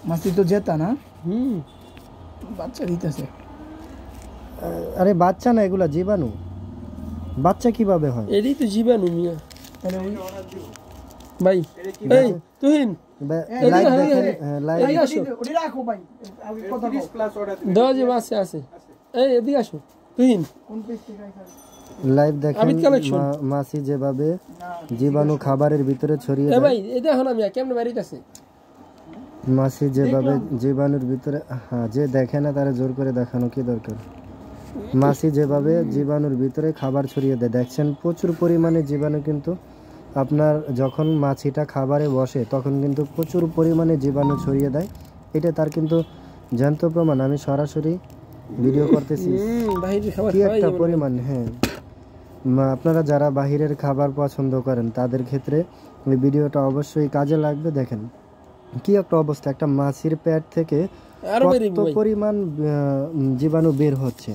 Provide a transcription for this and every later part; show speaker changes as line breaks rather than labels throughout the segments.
মাছি তো জেতা না বাচ্চা দিতেছে।
আরে বাচ্চা না, এগুলা জীবাণু। বাচ্চা কিভাবে হয়?
এটাই তো জীবাণু মিয়া।
তাহলে ওই
ভাই এই তুহিন
লাইভ দেখেন, লাইভ
ওটা রাখো ভাই, আমি কথা বল।
দাও যে আছে এই এদিকে আসো তুহিন।
কোন পেজ থেকে আইছা?
লাইভ দেখেন।
আবিদ কালেকশন।
মাছি যেভাবে জীবাণু খাবারের ভিতরে ছড়িয়ে
এ
দেয়।
ভাই এই দেখো না মিয়া কেমনে বাড়িতে আছে।
মাছি যেভাবে জীবাণুর ভিতরে, হ্যাঁ, যে দেখে না তারা জোর করে দেখানো কি দরকার। মাছি যেভাবে জীবাণুর ভিতরে খাবার ছড়িয়ে দেয়, দেখছেন প্রচুর পরিমাণে জীবাণু। কিন্তু আপনার যখন মাছিটা খাবারে বসে তখন কিন্তু প্রচুর পরিমাণে জীবাণু ছড়িয়ে দেয়। এটা তার কিন্তু জ্যান্ত প্রমাণ। আমি সরাসরি ভিডিও করতেছি
বাহিরের খাবার
কি একটা পরিমাণ। হ্যাঁ, আপনারা যারা বাহিরের খাবার পছন্দ করেন তাদের ক্ষেত্রে এই ভিডিওটা অবশ্যই কাজে লাগবে। দেখেন কি একটা অবস্থা, একটা মাছির পেট থেকে কত পরিমাণ জীবাণু বের হচ্ছে,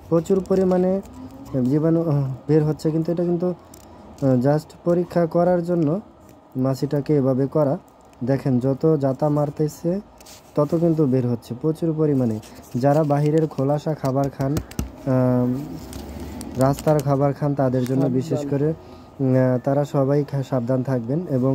প্রচুর পরিমাণে জীবাণু বের হচ্ছে। কিন্তু এটা কিন্তু জাস্ট পরীক্ষা করার জন্য মাছিটাকে এভাবে করা। দেখেন যত জাতা মারতেছে তত কিন্তু বের হচ্ছে প্রচুর পরিমাণে। যারা বাহিরের খোলাসা খাবার খান, রাস্তার খাবার খান, তাদের জন্য বিশেষ করে তারা সবাই সাবধান থাকবেন। এবং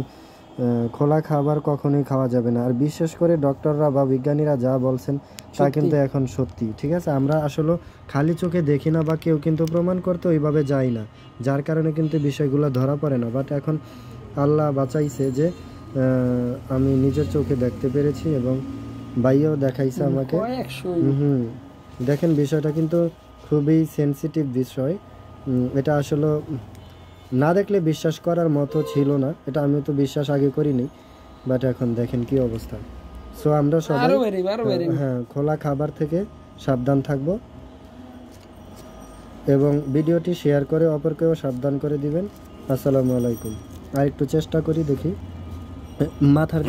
খোলা খাবার কখনোই খাওয়া যাবে না। আর বিশেষ করে ডক্টররা বা বিজ্ঞানীরা যা বলছেন তা কিন্তু এখন সত্যি। ঠিক আছে, আমরা আসলে খালি চোখে দেখি না বা কেউ কিন্তু প্রমাণ করতে ওইভাবে যাই না, যার কারণে কিন্তু বিষয়গুলো ধরা পড়ে না। বাট এখন আল্লাহ বাঁচাইছে যে আমি নিজের চোখে দেখতে পেরেছি এবং ভাইও দেখাইছে আমাকে। দেখেন বিষয়টা কিন্তু খুবই সেনসিটিভ বিষয়। এটা আসলে না দেখলে বিশ্বাস করার মতো ছিল না। এটা আমি তো বিশ্বাস আগে করিনি, বাট এখন দেখেন কি অবস্থা। সো আমরা সবাই হ্যাঁ খোলা খাবার থেকে সাবধান থাকব এবং ভিডিওটি শেয়ার করে অপরকেও সাবধান করে দিবেন। আসসালামু আলাইকুম। আর একটু চেষ্টা করি দেখি মাথার